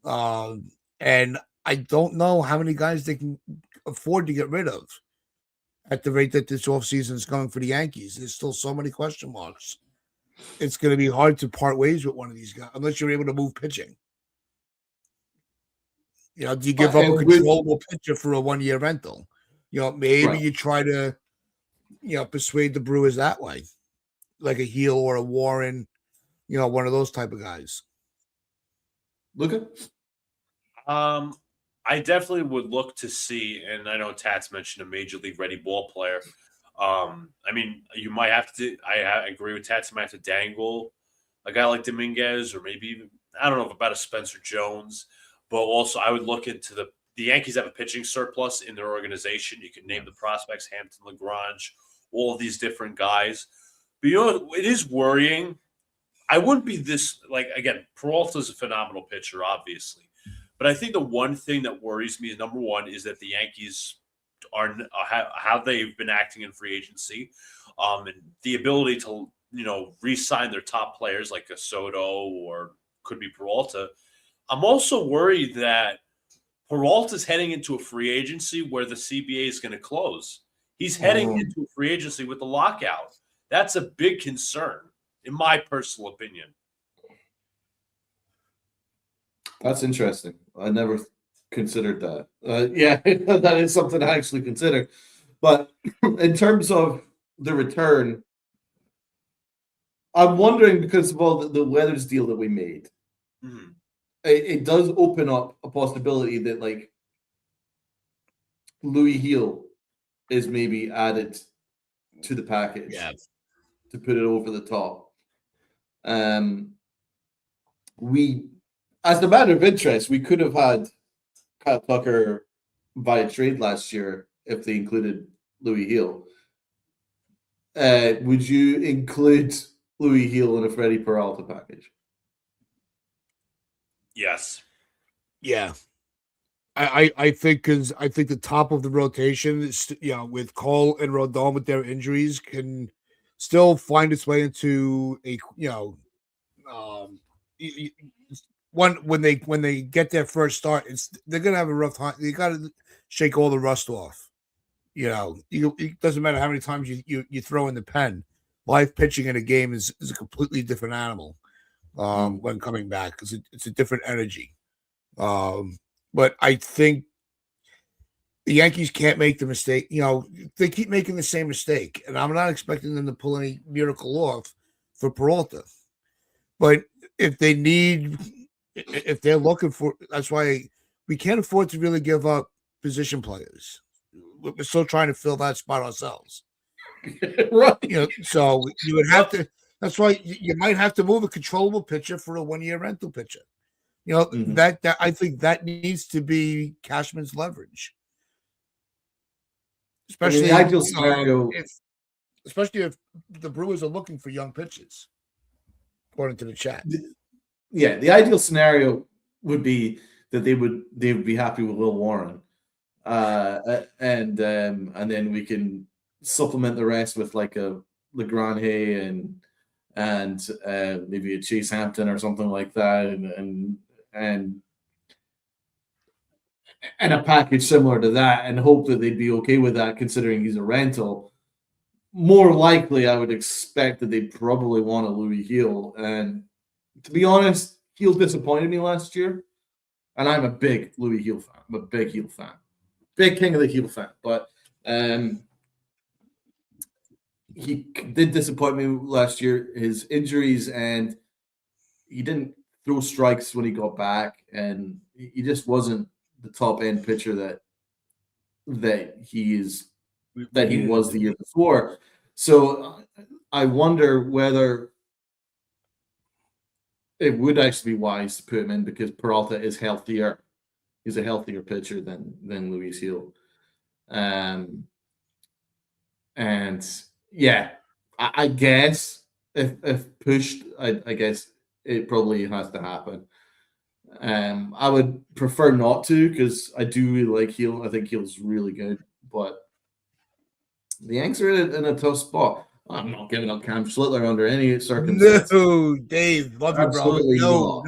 S1: And I don't know how many guys they can afford to get rid of at the rate that this offseason is going for the Yankees. There's still so many question marks. It's going to be hard to part ways with one of these guys unless you're able to move pitching. Do you give up a controllable pitcher for a 1-year rental? Maybe you try to, persuade the Brewers that way, like a Heel or a Warren, one of those type of guys.
S2: Luka?
S3: I definitely would look to see, and I know Tats mentioned a major league ready ball player. I mean, you might have to. I agree with Tats. You might have to dangle a guy like Dominguez, or maybe even, I don't know about a Spencer Jones. But also, I would look into the Yankees have a pitching surplus in their organization. You can name the prospects: Hampton, Lagrange, all of these different guys. But it is worrying. I wouldn't be this again. Peralta's a phenomenal pitcher, obviously, but I think the one thing that worries me is number one is that the Yankees are how they've been acting in free agency, and the ability to re-sign their top players like a Soto or could be Peralta. I'm also worried that Peralta's heading into a free agency where the CBA is going to close. He's heading into a free agency with the lockout. That's a big concern, in my personal opinion.
S2: That's interesting. I never considered that. Yeah, that is something I actually consider. But in terms of the return, I'm wondering because of all the Weathers deal that we made.
S3: Mm-hmm.
S2: It does open up a possibility that Louis Heel is maybe added to the package to put it over the top. We, as a matter of interest, we could have had Kyle Tucker via trade last year if they included Louis Heel. Would you include Louis Heel in a Freddie Peralta package?
S3: Yes.
S1: Yeah. I think the top of the rotation is, with Cole and Rodon with their injuries can still find its way into a when they get their first start, they're gonna have a rough time. You got to shake all the rust off. It doesn't matter how many times you throw in the pen. Live pitching in a game is a completely different animal. When coming back, because it's a different energy. But I think the Yankees can't make the mistake. They keep making the same mistake, and I'm not expecting them to pull any miracle off for Peralta. But if they're looking for, that's why we can't afford to really give up position players. We're still trying to fill that spot ourselves.
S2: Right.
S1: So you would have to. That's why you might have to move a controllable pitcher for a 1-year rental pitcher. That I think that needs to be Cashman's leverage, especially
S2: the ideal scenario.
S1: Especially if the Brewers are looking for young pitchers, according to the chat.
S2: The ideal scenario would be that they would be happy with Will Warren, and then we can supplement the rest with like a Lagrange and maybe a Chase Hampton or something like that, and a package similar to that, and hope that they'd be okay with that, considering he's a rental. More likely, I would expect that they'd probably want a Louis Heel, and to be honest, Heel disappointed me last year. And I'm a big Louis Heel fan. I'm a big heel fan. Big king of the heel fan. But he did disappoint me last year. His injuries, and he didn't throw strikes when he got back, and he just wasn't the top end pitcher that he was the year before. So I wonder whether it would actually be wise to put him in, because Peralta is healthier. He's a healthier pitcher than Luis Gil. And yeah, I guess if pushed, I guess it probably has to happen. I would prefer not to, because I do really like Gil. I think Gil's really good, but the Yanks are in a tough spot. I'm not giving up Cam Schlittler under any circumstances.
S1: No, Dave, love you, brother. No.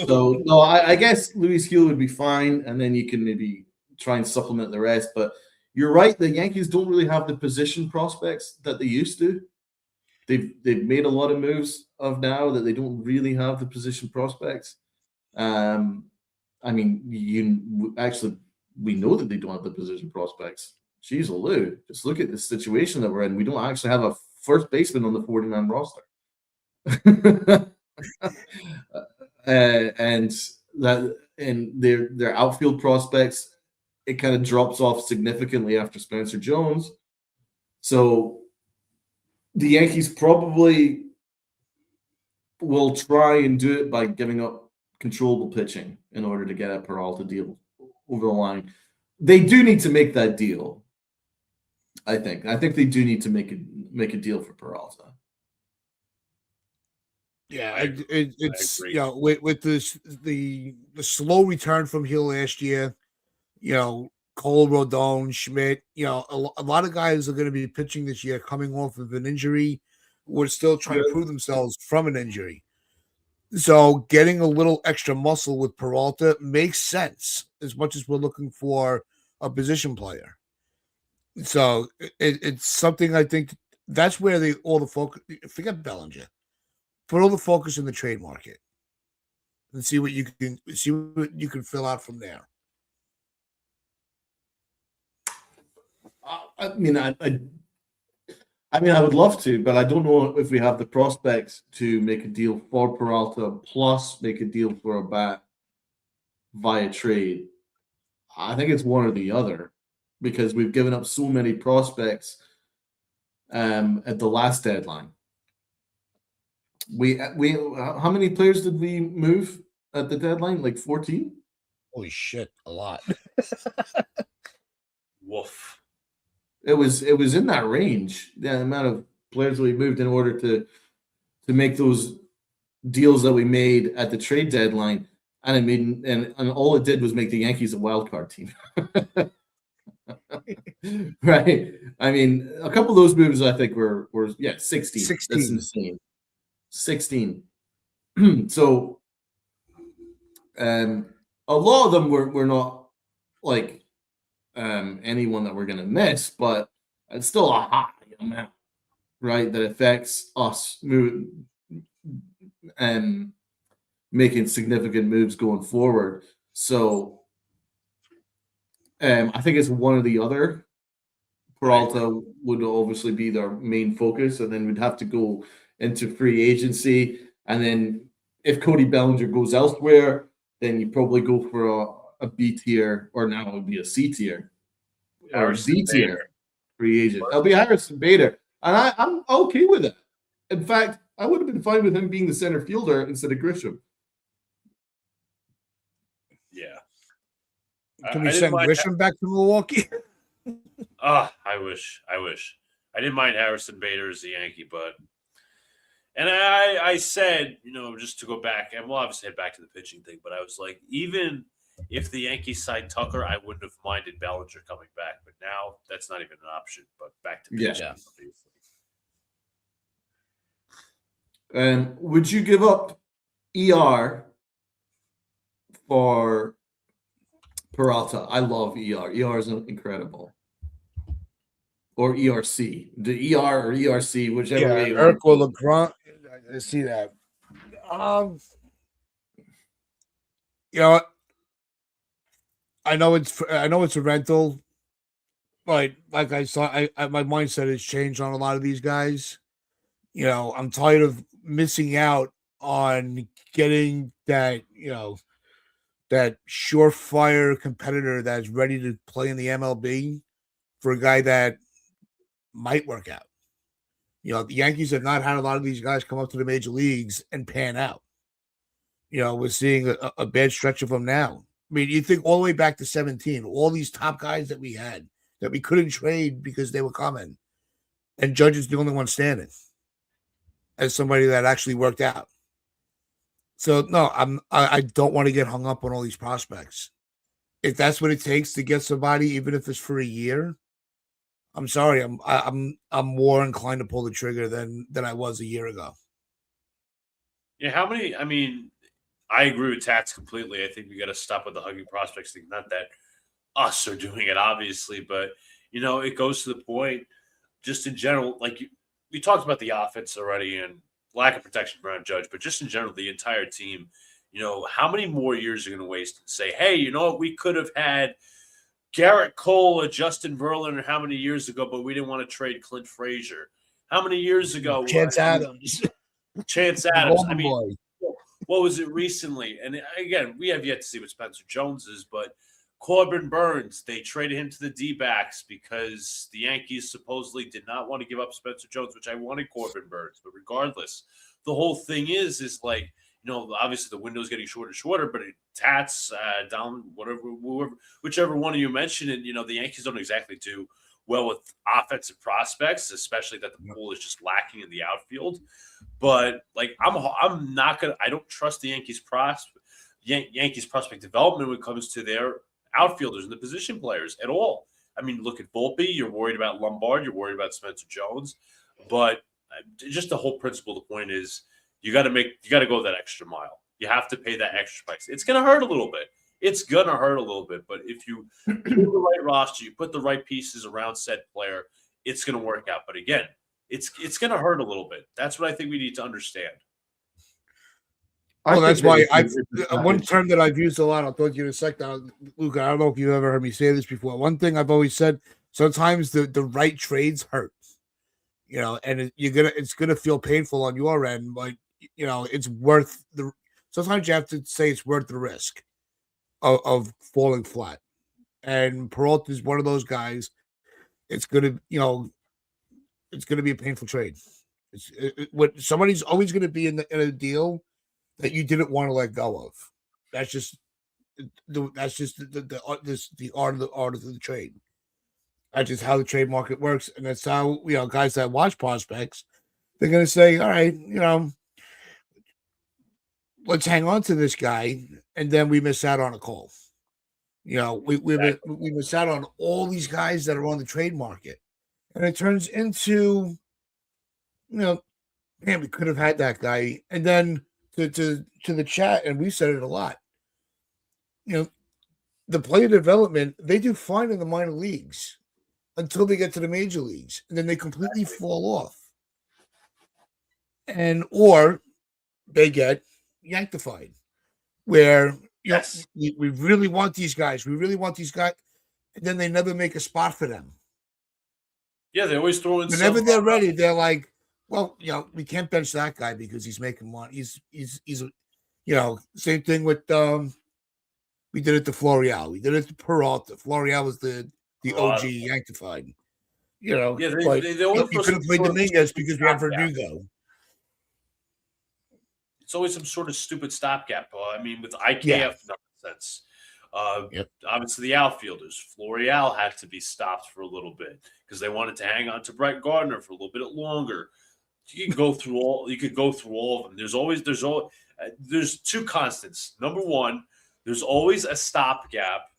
S2: So no, I guess Luis Gil would be fine, and then you can maybe try and supplement the rest. But you're right, the Yankees don't really have the position prospects that they used to. They've made a lot of moves of now that they don't really have the position prospects. I mean, we know that they don't have the position prospects. Jeez, Lou, just look at the situation that we're in. We don't actually have a first baseman on the 40-man roster. And their outfield prospects, it kind of drops off significantly after Spencer Jones. So the Yankees probably will try and do it by giving up controllable pitching in order to get a Peralta deal over the line. They do need to make that deal. I think they do need to make a deal for Peralta.
S1: Yeah, it's with this the slow return from Hill last year, Cole, Rodon, Schmidt, a lot of guys are going to be pitching this year coming off of an injury. We're still trying to prove themselves from an injury. So getting a little extra muscle with Peralta makes sense, as much as we're looking for a position player. So it's something I think that's where all the focus. Forget Bellinger, put all the focus in the trade market, and see what you can fill out from there.
S2: I mean, I would love to, but I don't know if we have the prospects to make a deal for Peralta plus make a deal for a bat via trade. I think it's one or the other, because we've given up so many prospects at the last deadline. We how many players did we move at the deadline? Like 14?
S1: Holy shit, a lot.
S3: Woof.
S2: It was in that range, the amount of players we moved in order to make those deals that we made at the trade deadline, and all it did was make the Yankees a wild card team. Right. I mean, a couple of those moves I think were 16. That's insane. 16. So a lot of them were not like anyone that we're going to miss, but it's still a high amount, right? That affects us making significant moves going forward. So I think it's one or the other. Peralta would obviously be their main focus, and then we'd have to go into free agency. And then if Cody Bellinger goes elsewhere, then you probably go for a B tier, or now it would be a C tier, or D tier free agent. It'll be Harrison Bader, and I'm okay with it. In fact, I would have been fine with him being the center fielder instead of Grisham.
S3: Yeah.
S1: Can we send Grisham back to Milwaukee?
S3: I wish. I didn't mind Harrison Bader as a Yankee, but I said, just to go back, and we'll obviously head back to the pitching thing, but I was like, even if the Yankees signed Tucker, I wouldn't have minded Bellinger coming back, but now that's not even an option. But back to pitching,
S2: obviously. Would you give up ER for Peralta? I love ER. ER is incredible. Or ERC. The ER or ERC, whichever way you want.
S1: Urkel, LeGrand. I see that. I know it's a rental, but like I saw, my mindset has changed on a lot of these guys. I'm tired of missing out on getting that, that surefire competitor that's ready to play in the MLB for a guy that might work out. The Yankees have not had a lot of these guys come up to the major leagues and pan out. We're seeing a bad stretch of them now. I mean, you think all the way back to 17, all these top guys that we had that we couldn't trade because they were coming, and Judge is the only one standing as somebody that actually worked out. So no, I don't want to get hung up on all these prospects. If that's what it takes to get somebody, even if it's for a year, I'm sorry, I'm more inclined to pull the trigger than I was a year ago.
S3: Yeah, how many? I mean, I agree with Tats completely. I think we got to stop with the hugging prospects thing. Not that us are doing it, obviously, but it goes to the point. Just in general, like we talked about the offense already and lack of protection around Judge, but just in general, the entire team. How many more years are going to waste and say, hey, you know what, we could have had Garrett Cole or Justin Verlander how many years ago, but we didn't want to trade Clint Frazier. How many years ago?
S1: Chance Adams.
S3: Chance Adams. I mean,
S1: boy.
S3: what was it recently? And again, we have yet to see what Spencer Jones is, but Corbin Burns, they traded him to the D-backs because the Yankees supposedly did not want to give up Spencer Jones, which I wanted Corbin Burns. But regardless, the whole thing is like, obviously the window's getting shorter and shorter, but Tats, down, whichever one of you mentioned, and, the Yankees don't exactly do well with offensive prospects, especially that the pool is just lacking in the outfield. But like, I'm not gonna. I don't trust the Yankees prospect development when it comes to their outfielders and the position players at all. I mean, look at Volpe. You're worried about Lombard. You're worried about Spencer Jones. But just the whole principle. The point is, you got to go that extra mile. You have to pay that extra price. It's going to hurt a little bit. It's going to hurt a little bit. But if you put the right roster, you put the right pieces around said player, it's going to work out. But again, it's going to hurt a little bit. That's what I think we need to understand.
S1: Well, that's why one term that I've used a lot, I'll talk to you in a second, Luca. I don't know if you've ever heard me say this before. One thing I've always said, sometimes the right trades hurt. And it's gonna feel painful on your end, but it's worth sometimes you have to say it's worth the risk of falling flat. And Peralta is one of those guys. It's gonna be a painful trade. Somebody's always gonna be in a deal that you didn't want to let go of. That's just the art of the trade. That's just how the trade market works, and that's how guys that watch prospects, they're going to say, "All right, let's hang on to this guy," and then we miss out on a call. We miss out on all these guys that are on the trade market, and it turns into, man, we could have had that guy, and then to the chat, and we said it a lot. The player development, they do fine in the minor leagues until they get to the major leagues, and then they completely fall off, or they get yanktified, where we really want these guys, and then they never make a spot for them.
S3: Yeah, they always throw in.
S1: Whenever they're ready, they're like, "Well, we can't bench that guy because he's making money. He's same thing with we did it to Florial, we did it to Peralta. Florial was the OG yanktified. They couldn't play Dominguez because we have Verdugo.
S3: It's always some sort of stupid stopgap. I mean, with IKF nonsense. Obviously, the outfielders, Florial had to be stopped for a little bit because they wanted to hang on to Brett Gardner for a little bit longer. You could go through all of them. There's two constants. Number one, there's always a stopgap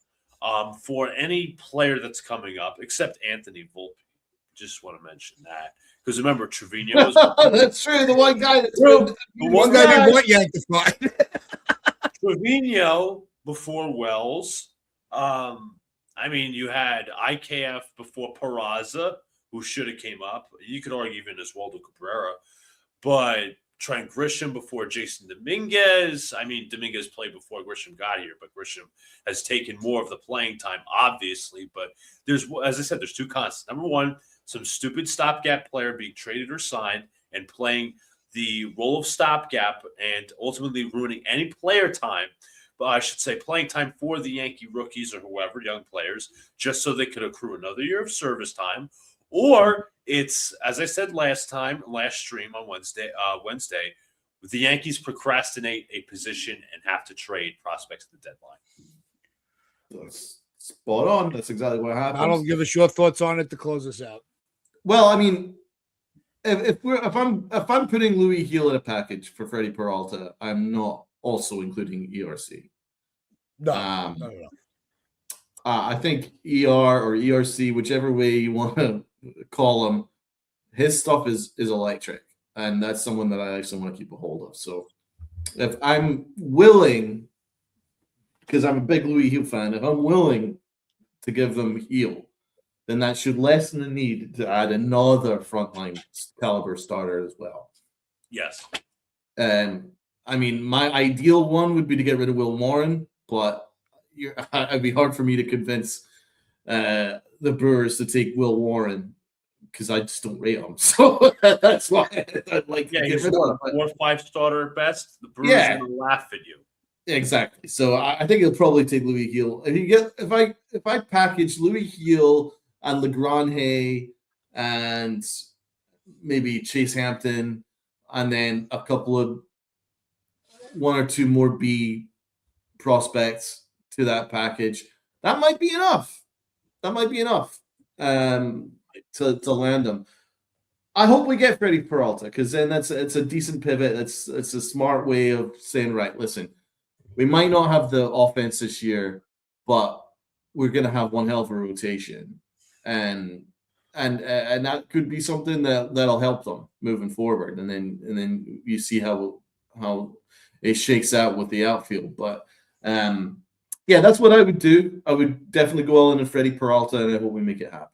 S3: for any player that's coming up, except Anthony Volpe. Just want to mention that because remember Trevino was
S2: that's true. The one guy
S1: didn't yanktified.
S3: Trevino before Wells. I mean, you had IKF before Peraza, who should have came up. You could argue even Oswaldo Cabrera, but Trent Grisham before Jason Dominguez. I mean, Dominguez played before Grisham got here, but Grisham has taken more of the playing time, obviously. But there's, as I said, there's two constants. Number one, some stupid stopgap player being traded or signed and playing the role of stopgap and ultimately ruining any player time. But I should say playing time for the Yankee rookies or whoever, young players, just so they could accrue another year of service time. Or it's, as I said last stream on Wednesday, the Yankees procrastinate a position and have to trade prospects at the deadline.
S2: That's spot on. That's exactly what happens.
S1: I don't give us your thoughts on it to close us out.
S2: Well, I mean, if I'm putting Louis Heel in a package for Freddie Peralta, I'm not also including ERC.
S1: No.
S2: I think ER or ERC, whichever way you want to call him, his stuff is electric, and that's someone that I actually want to keep a hold of. So if I'm willing, because I'm a big Louis Heel fan, if I'm willing to give them Heel, then that should lessen the need to add another frontline caliber starter as well.
S3: Yes.
S2: I mean, my ideal one would be to get rid of Will Warren, but it'd be hard for me to convince the Brewers to take Will Warren because I just don't rate him. So that's why I'd like to get rid of him.
S3: 4 or 5 starter at best. The Brewers are going to laugh at you.
S2: Exactly. So I think he'll probably take Louis Heel. If I package Louis Heel and LeGrand and maybe Chase Hampton, and then a couple of 1 or 2 more B prospects to that package, that might be enough. To land them. I hope we get Freddie Peralta, because then it's a decent pivot. It's a smart way of saying, right, listen, we might not have the offense this year, but we're going to have one hell of a rotation, and that could be something that'll help them moving forward. And then you see how it shakes out with the outfield. But yeah, that's what I would do. I would definitely go all in on Freddie Peralta, and I hope we make it happen.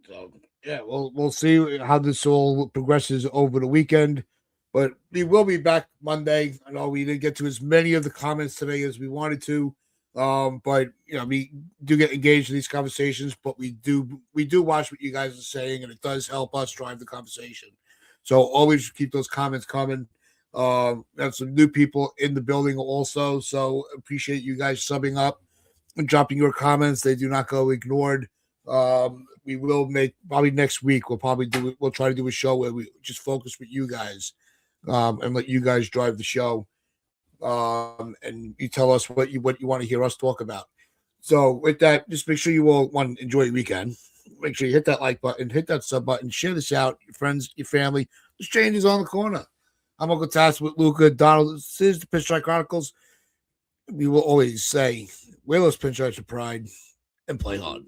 S1: So, yeah, we'll see how this all progresses over the weekend. But we will be back Monday. I know we didn't get to as many of the comments today as we wanted to. But we do get engaged in these conversations, but we do watch what you guys are saying, and it does help us drive the conversation. So always keep those comments coming. We have some new people in the building also, so appreciate you guys subbing up and dropping your comments. They do not go ignored. We will make probably next week. We'll try to do a show where we just focus with you guys, and let you guys drive the show. And you tell us what you want to hear us talk about. So with that, just make sure you all want to enjoy your weekend. Make sure you hit that like button, hit that sub button, share this out, your friends, your family. The change is on the corner. I'm Uncle Taz with Luca Donald. This is the Pinstripe Chronicles. We will always say, wear those pinstripes of pride and play hard.